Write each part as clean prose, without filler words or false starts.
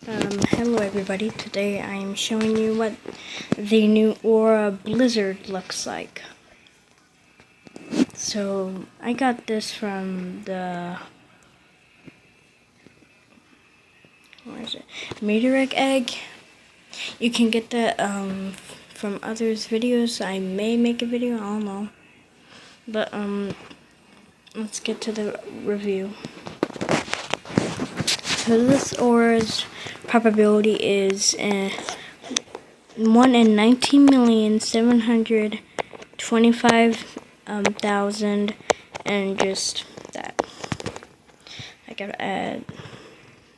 Hello everybody. Today I am showing you what the new Aura Blizzard looks like. So I got this from the meteoric egg. You can get that from others' videos. I may make a video, I don't know. But let's get to the review. So this Aura's probability is 1 in 19,725,000 and just that. I gotta add.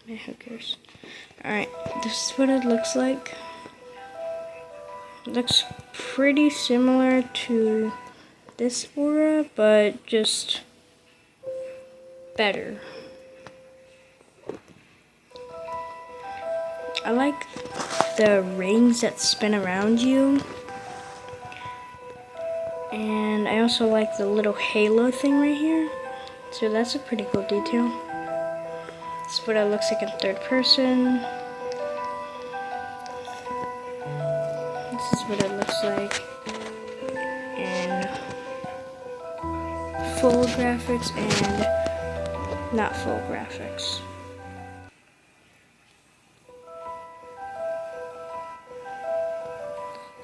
Who cares? Alright, this is what it looks like. It looks pretty similar to this Aura, but just better. I like the rings that spin around you, and I also like the little halo thing right here, so that's a pretty cool detail. This is what it looks like in third person. This is what it looks like in full graphics and not full graphics.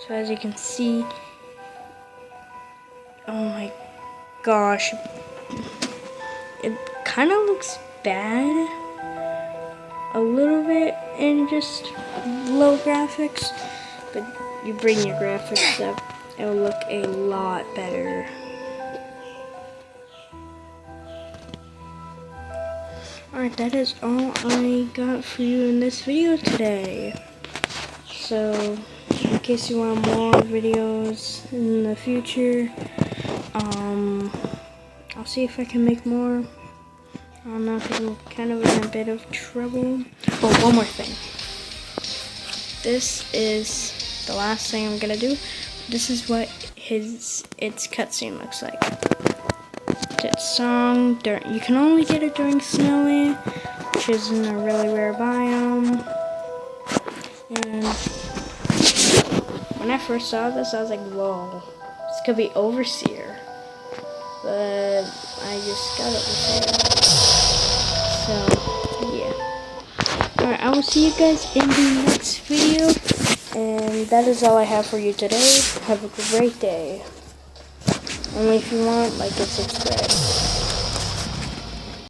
So as you can see, oh my gosh, it kind of looks bad a little bit in just low graphics, but you bring your graphics up, it'll look a lot better. Alright, that is all I got for you in this video today. So in case you want more videos in the future, I'll see if I can make more. I don't know, because I'm kind of in a bit of trouble. Oh, one more thing. This is the last thing I'm gonna do. This is what its cutscene looks like. Its song, you can only get it during snowy, which is in a really rare biome. And when I first saw this, I was like, whoa, this could be Overseer. But I just got Overseer. So, yeah. Alright, I will see you guys in the next video. And that is all I have for you today. Have a great day. Only if you want, like and subscribe.